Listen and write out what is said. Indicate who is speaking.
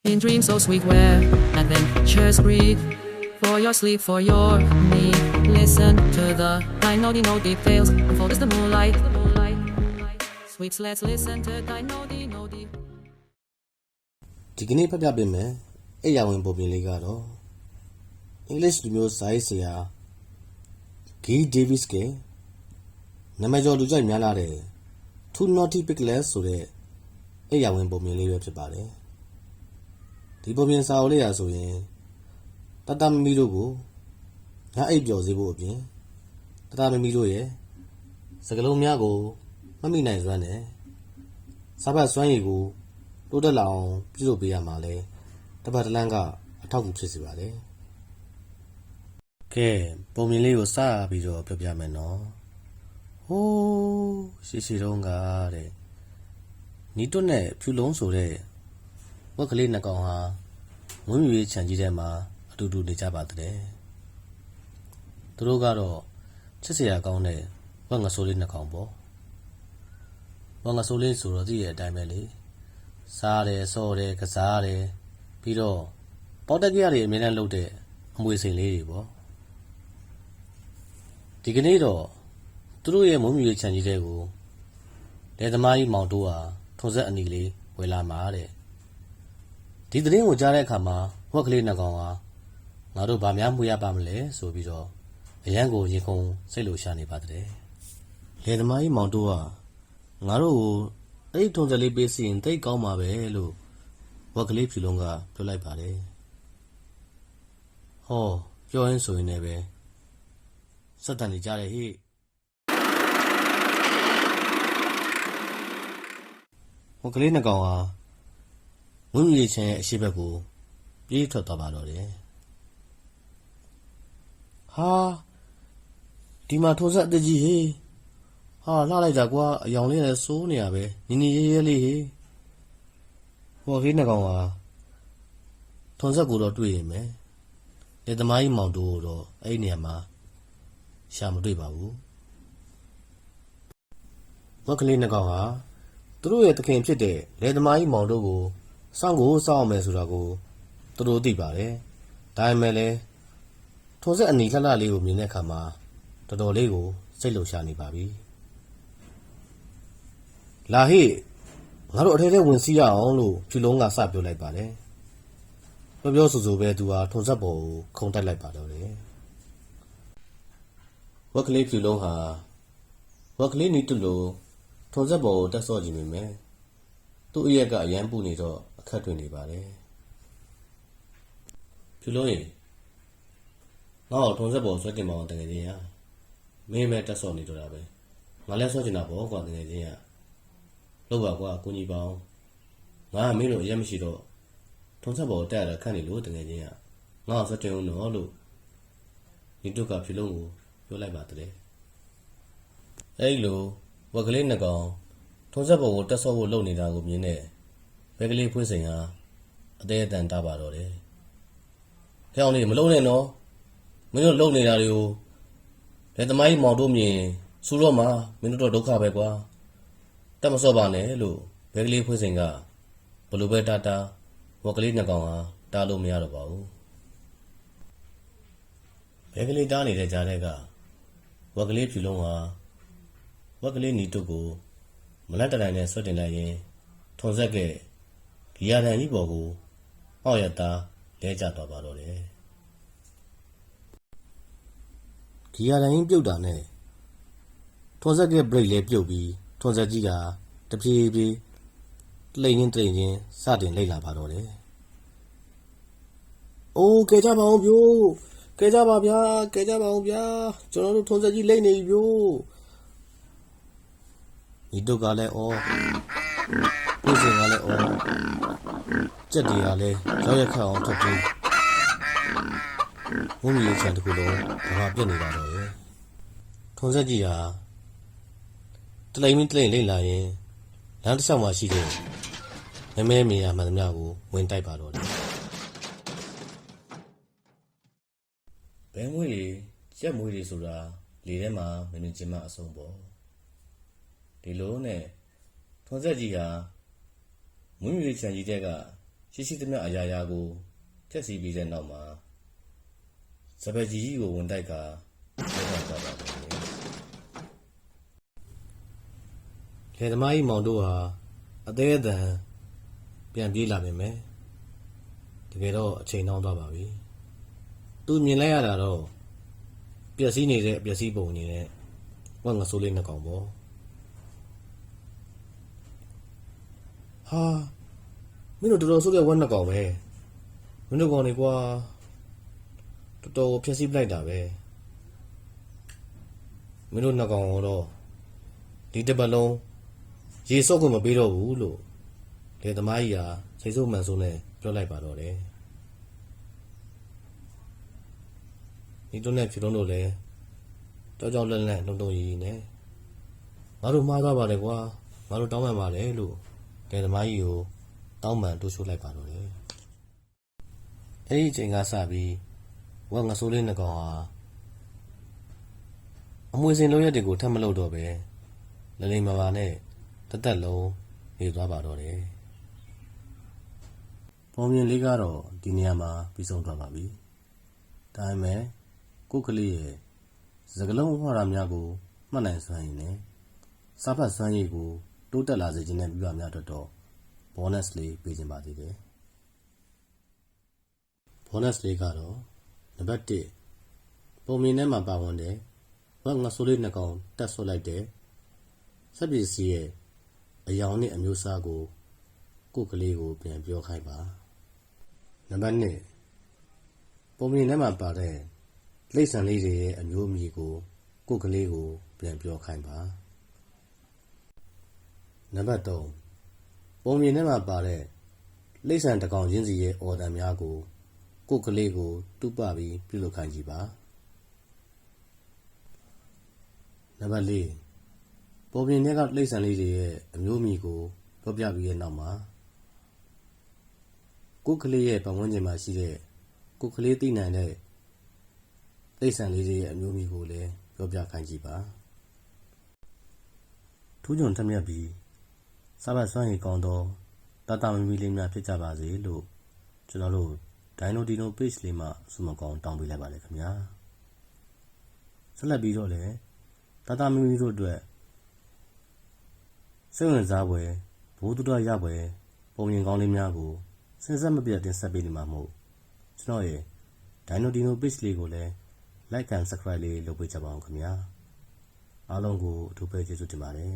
Speaker 1: In dreams so sweet where adventures breathe. For your sleep, for your need. Listen to the dino details. Unfold as the moonlight. Sweets, let's listen to dino.
Speaker 2: ဒီကနေ့ဖတ်ပြပေးမယ်အဲ့ရဝင်ပုံပြင်လေးကတော့ English လူမျိုးစာရေးဆရာ Guy Davis ကနာမည်ကျော်လူကြိုက်များလာတဲ့ Two Naughty Piglets ဆိုတဲ့အဲ့ရဝင်ပုံပြင်လေးပဲဖြစ်ပါတယ်ဒီပုံပြင်စာအုပ်လေးရာဆိုရင်တတမမီတို့ကိုငါအိပ်ပျော်စေဖို့အပြင်တတမမီတို့ရဲ့စကလုံးများကိုမမိနိုင်စွမ်းနဲ့စာပတ်စွမ်းရည်ကိုတိုးတက်လာအောင်ပြုလုပ်ပေးရမှာလဲတစ်ပတ်တစ်လမ်းကအထောက်အကူဖြစ်စေပါတယ်ကဲပုံမြင်လေးကိုစပြီးတော့ပြောပြမယ်နော်ဟိုးရှိတုံးကတဲ့နီတွတ်နဲ့ဖြူလုံးဆိုတဲ့ဝက်ကလေးနှစ်ကောင်ဟာငွေမြူရေးခြံကြီးထဲမှာအတူတူနေကြပါတဲ့သူတို့ကတော့ချစ်စရာကောင်းတဲ့ဝက်ငဆိုးလေးနှစ်ကောင်ပေါ့ဝက်ငဆိုးလေးဆိုတော့သိရဲ့အတိုင်းပဲလေစားတယ်ဆော့တယ်ကစားတယ်ပြီးတော့ပေါက်တက်ကြရတွေအမြဲတမ်းလုပ်တဲ့အမွေစိန်လေးတွေပေါ့ဒီကနေ့တော့သူတို့ရဲ့မုံမြူရေးခြံကြီးတဲ့ကိုလယ်သမားကြီးမောင်တိုးဟာထုံဆက်အနီလေးဝယ်လာမှာတဲ့ဒီသတင်းကိုကြားတဲ့အခါမှာဝက်ကလေးနှစ်ကောင်ဟာငါတို့ဗာများမှုရပါမလဲဆိုပြီးတော့အရန်ကိုရင်ခုန်စိတ်လိုရှာနေပါတဲ့လယ်သမားကြီးမောင်တိုးဟာငါတို့ကိုအဲ့ဒီထုံဆက်လေးပေးစီရင်သိကောင်းပါပဲလို့ဝက်ကလေးဖြူလုံးကပြောလိုက်ပါတယ်ဟောပြောရင်းဆိုရင်လည်းပဲစက်တန်နေကြတယ်ဟိဝက်ကလေးနှစ်ကောင်ဟာဝင်းမြူချင်းရဲ့အရှိဘက်ကိုပြေးထွက်သွားပါတော့တယ်ဟာဒီမှာထုံဆက်အစ်ကြီးဟိဟာလှလိုက်တာကွာအယောင်လေးလည်းစိုးနေရပဲနီနီရဲရဲလေးဟေးဟိုခေးနှကောင်ဟာထုံဆက်ကိုတော့တွေ့ရင်မယ်လေသမားကြီးမောင်တိုးတော့အဲ့ဒီနေရာမှာရှာမတွေ့ပါဘူးဝက်ကလေးနှကောင်ဟာသူတို့ရဲ့သခင်ဖြစ်တဲ့လေသမားကြီးမောင်တိုးကိုစောင့်အောင်မယ်ဆိုတာကိုသူတို့သိပါတယ်ဒါပေမဲ့လည်းထုံဆက်အနီလှလှလေးကိုမြင်တဲ့အခါမှာတော်တော်လေးကိုစိတ်လှုပ်ရှားနေပါပြီလာဟိငါတို့အထဲထဲဝင်စီးရအောင်လို့ဖြူလုံးကစပြောလိုက်ပါတယ်ပြောဆိုပဲသူဟာထုံဆက်ပေါ်ကိုခုန်တက်လိုက်ပါတော့တယ်ဝက်ကလေးဖြူလုံးဟာဝက်ကလေးနီတူလို့ထုံဆက်ပေါ်ကိုတက်ဆော့ကြည့်မိမယ်သူ့အရက်ကအရန်ပူနေတော့အခက်တွင်နေပါတယ်ဖြူလုံးရေငါ့ကိုထုံဆက်ပေါ်ဆွဲတင်ပါအောင်တကယ်ချင်းရမင်းမဲတက်ဆော့နေတော့တာပဲငါလည်းဆော့ချင်တာပေါ့ကွာတကယ်ချင်းရလောက်ပါကွာကိုကြီးပေါင်းငါကမင်းတို့အရက်မရှိတော့ထုံဆက်ပေါ်တက်ရတာခန့်နေလို့တကယ်ချင်းကငါ့ကိုဆက်တင်ဦးနော်လို့ဒီတုတ်ကဖြူလုံးကိုပြောလိုက်ပါတဲ့အဲ့လိုဝက်ကလေးနှစ်ကောင်ထုံဆက်ပေါ်ကိုတက်ဆော့ဖို့လုပ်နေတာကိုမြင်တဲ့ဘဲကလေးဖွေးစိန်ဟာအသေးအတန်တားပါတော့တယ်ဟဲ့အောင်လေးမလုံးနဲ့နော်မင်းတို့လုံနေတာတွေကိုလက်သမားကြီးမောင်တို့မြင်စူတော့မှမင်းတို့တော့ဒုက္ခပဲကွာတက်မစော့ပါနဲ့လို့ဘဲကလေးဖွေးစိန်ကဘလို့ပဲတာဝက်ကလေးနှစ်ကောင်ဟာတားလို့မရတော့ပါဘူးဘဲကလေးတားနေတဲ့ကြားတဲ့ကဝက်ကလေးဖြူလုံးဟာဝက်ကလေးနီတုတ်ကိုမလတ်တိုင်နဲ့ဆွတ်တင်လိုက်ရင်ထုံဆက်ကဂီယာတန်ကြီးပေါ်ကိုအောက်ရသားလဲကျသွားပါတော့တယ်ဂီယာတန်ကြီးပြုတ်တာနဲ့ထုံဆက်ကဘရိတ်လဲပြုတ်ပြီးထုံဆက်ကြီးကတပြေးပြေးလိမ့်ချင်းစတင်လိမ့်လာပါတော့တယ်အိုးကဲကြပါအောင်ဗျို့ကဲကြပါဗျာကဲကြပါအောင်ဗျာကျွန်တော်တို့ထုံဆက်ကြီးလိမ့်နေပြီဗျို့ဒီတော့ကလည်းအော်ပြည့်စင်ကလည်းအော်ကြက်တွေကလည်းရောက်ရက်ခတ်အောင်ထုတ်ပြီးဝုန်းကြီးချန်တကူလုံးဘာပြက်နေပါတော့ရဲ့ထုံဆက်ကြီးဟာတလိမ့်လိမ့်လာရင်လမ်းတစ်လျှောက်မှာရှိတဲ့မဲမေယာမှန်သမျှကိုဝင်တိုက်ပါတော့တယ်ဘဲမွေးတွေကြက်မွေးတွေဆိုတာလေထဲမှာမင်းချင်းမအဆုံးပေါ့ဒီလိုနဲ့ထုံဆက်ကြီးဟာမွေးမြူချန်ကြီးတဲ့က ရှိသမျှအရာရာကိုဖျက်ဆီးပြီးတဲ့နောက်မှာစပယ်ကြီးကိုဝင်တိုက်ကပြောသွားပါမယ်လေသမားကြီးမောင်တို့ဟာအသေးအတန်ပြန်ပြေးလာပြင်မယ်တကယ်တော့အချိန်နှောင်းသွားပါပြီသူမြင်လိုက်ရတာတော့ပျက်စီးနေတဲ့အပျက်စီးပုံကြီးနဲ့ဝက်ငဆိုးလေးနှစ်ကောင်ပေါ့ဟာမင်းတို့တော်တော်ဆိုးတဲ့ဝက်နှစ်ကောင်ပဲမင်းတို့ကောင်တွေကွာတော်တော်ဖျက်ဆီးပလိုက်တာပဲမင်းတို့နှစ်ကောင်တော့ဒီတစ်ပတ်လုံးရေစော့ကိုမပေးတော့ဘူးလို့လေသမားကြီးဟာစိတ်ဆိုးမှန်ဆိုးနဲ့ပြောလိုက်ပါတော့တယ်ဒီတို့နဲ့ဖြူလုံးတို့လည်းကြောက်လန့်လန့်လုံလုံရီနဲ့ငါတို့မှားသွားပါလေကွာငါတို့တောင်းပန်ပါတယ်လို့လေသမားကြီးကိုတောင်းပန်တိုးချိုးလိုက်ပါတော့တယ်အဲ့ဒီအချိန်ကစပြီးဝက်ငဆိုးလေးနှစ်ကောင်ဟာအမွေစင်လုံးရက်တွေကိုထပ်မလုပ်တော့ပဲလလိမ္မာပါနဲ့တက်လုံးနေသွားပါတော့တယ်ပုံမြင်လေးကတော့ဒီနေရာမှာပြီးဆုံးသွားပါပြီဒါပေမဲ့ကိုကလေးရဲ့စကလုံးဟောတာများကိုမှတ်နိုင်စွမ်းရည်နဲ့စာဖတ်စွမ်းရည်ကိုတိုးတက်လာစေခြင်းနဲ့ပြပါများတော့ bonus လေးပေးခြင်းပါသေးတယ် bonus လေးကတော့နံပါတ်1ပုံမြင်ထဲမှာပါဝင်တဲ့ဝက်ငဆိုးလေးနှစ်ကောင်တက်ဆွတ်လိုက်တဲ့စက်ပစ္စည်းရဲ့အယောင်နဲ့အမျိုးအစားကိုကိုကလေးကိုပြန်ပြောခိုင်းပါနံပါတ်2ပုံမြင်ထဲမှာပါတဲ့လိပ်ဆန်လေးတွေရဲ့အမျိုးအမည်ကိုကိုကလေးကိုပြန်ပြောခိုင်းပါနံပါတ်3ပုံမြင်ထဲမှာပါတဲ့လိပ်ဆန်တစ်ကောင်ချင်းစီရဲ့အော်တန်များကိုကိုကလေးကိုတူပပြီးပြုလုပ်ခိုင်းကြည့်ပါနံပါတ်4ပုံမြင်ထဲကလိပ်ဆန်လေးတွေရဲ့အမျိုးအမည်ကိုပြောပြပြီးတဲ့နောက်မှာကိုကလေးရဲ့ပတ်ဝန်းကျင်မှာရှိတဲ့ကိုကလေးသိနိုင်တဲ့လိပ်ဆန်လေးတွေရဲ့အမျိုးအမည်ကိုလည်းပြောပြခိုင်းကြည့်ပါထူးချွန်ထက်မြက်ပြီးစာပတ်စွမ်းရည်ကောင်းသောတာတာမီမီလေးများဖြစ်ကြပါစေလို့ကျွန်တော်တို့ဒိုင်နိုဒီနို page လေးမှာဆုမကောင်းတောင်းပေးလိုက်ပါလေခင်ဗျာဆက်လက်ပြီးတော့လည်းတာတာမီမီတို့အတွက်စိတ်ဝင်စားဖွယ်ဘိုးတူတော်ရဖွယ်ပုံမြင်ကောင်းလေးများကိုစဉ်ဆက်မပြတ်တင်ဆက်ပေးနေမှာမို့ကျွန်တော်ရဲ့ဒိုင်နိုဒီနို page လေးကိုလည်း like and subscribe လေးလုပ်ပေးကြပါအောင်ခင်ဗျာအားလုံးကိုအထူးပဲကျေးဇူးတင်ပါတယ်